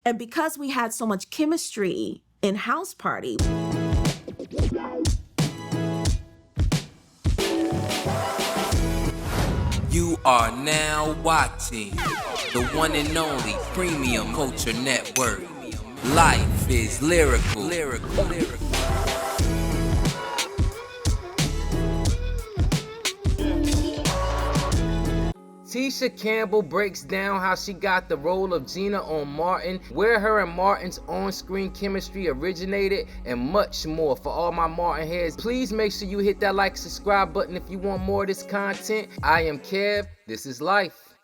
And because we had so much chemistry in House Party, you are now watching the one and only Premium Culture Network. Life is lyrical. Tisha Campbell breaks down how she got the role of Gina on Martin, where her and Martin's on-screen chemistry originated, and much more. For all my Martin heads, please make sure you hit that like, subscribe button if you want more of this content. I am Kev. This is life.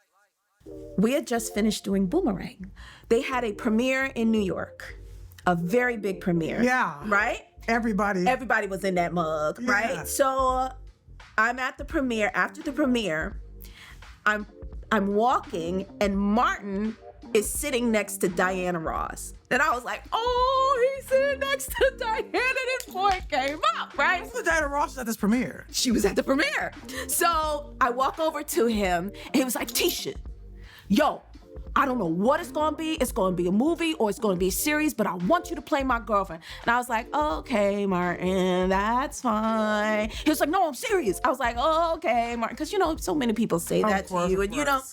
we had just finished doing Boomerang. They had a premiere in New York, a very big premiere. Yeah. Right? Everybody was in that mug, Yeah. right? So I'm at the premiere. After the premiere, I'm walking, and Martin is sitting next to Diana Ross. And I was like, oh, he's sitting next to Diana. This boy came up, right? What's the Diana Ross at this premiere? She was at the premiere. So I walk over to him, and he was like, Tisha, yo, I don't know what it's gonna be. It's gonna be a movie or it's gonna be a series, but I want you to play my girlfriend. And I was like, okay, Martin, that's fine. He was like, no, I'm serious. I was like, oh, okay, Martin. Because, you know, so many people say that to you, and you don't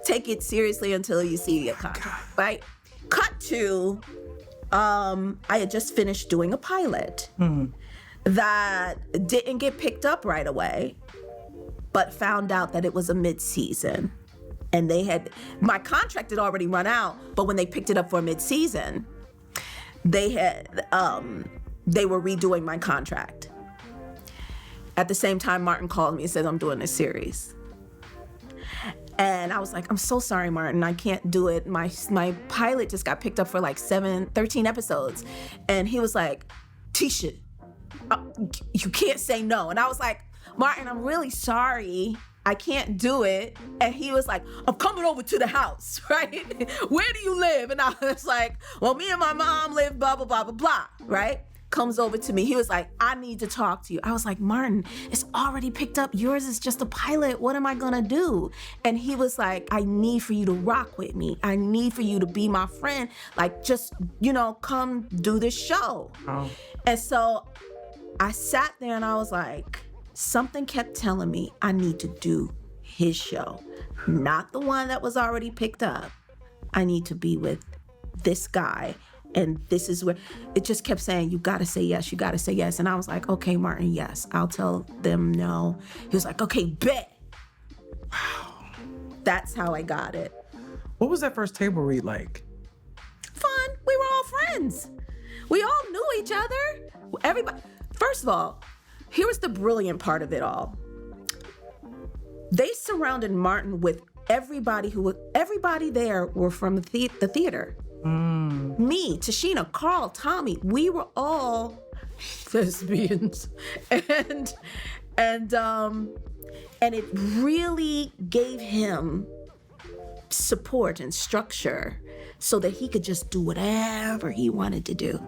take it seriously until you see a contract, right? Cut to, I had just finished doing a pilot that didn't get picked up right away, but found out that it was a mid-season. And my contract had already run out, but when they picked it up for mid-season, they were redoing my contract. At the same time, Martin called me and said, I'm doing this series. And I was like, I'm so sorry, Martin, I can't do it. My pilot just got picked up for like 13 episodes. And he was like, Tisha, you can't say no. And I was like, Martin, I'm really sorry. I can't do it. And he was like, I'm coming over to the house, right? Where do you live? And I was like, well, me and my mom live blah, blah, blah, blah, blah, right? Comes over to me. He was like, I need to talk to you. I was like, Martin, it's already picked up. Yours is just a pilot. What am I gonna do? And he was like, I need for you to rock with me. I need for you to be my friend. Like, just, come do this show. Oh. And so I sat there and I was like, something kept telling me I need to do his show, not the one that was already picked up. I need to be with this guy. And this is where it just kept saying, you gotta say yes, you gotta say yes. And I was like, okay, Martin, yes, I'll tell them no. He was like, okay, bet. Wow. That's how I got it. What was that first table read like? Fun. We were all friends. We all knew each other. Everybody. First of all, here was the brilliant part of it all. They surrounded Martin with everybody there were from the theater. Me, Tashina, Carl, Tommy, we were all thespians. And it really gave him support and structure so that he could just do whatever he wanted to do.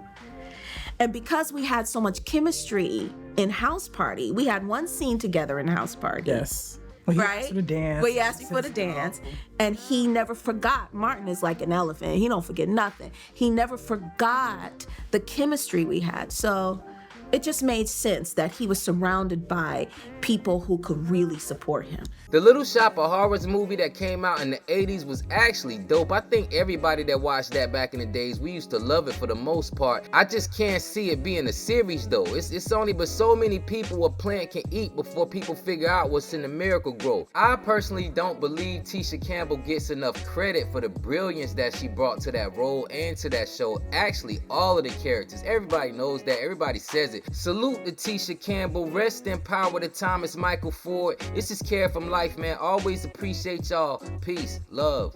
And because we had so much chemistry in House Party, we had one scene together in House Party. Yes. Well, he asked for the dance. Well, he asked me for the dance. And he never forgot. Martin is like an elephant. He don't forget nothing. He never forgot the chemistry we had. So it just made sense that he was surrounded by people who could really support him. The Little Shop of Horrors movie that came out in the 80s was actually dope. I think everybody that watched that back in the days, we used to love it for the most part. I just can't see it being a series though. It's only but so many people a plant can eat before people figure out what's in the miracle grow. I personally don't believe Tisha Campbell gets enough credit for the brilliance that she brought to that role and to that show. Actually, all of the characters. Everybody knows that. Everybody says it. Salute to Tisha Campbell. Rest in power to Thomas Michael Ford. This is Care from Life, man. Always appreciate y'all. Peace. Love.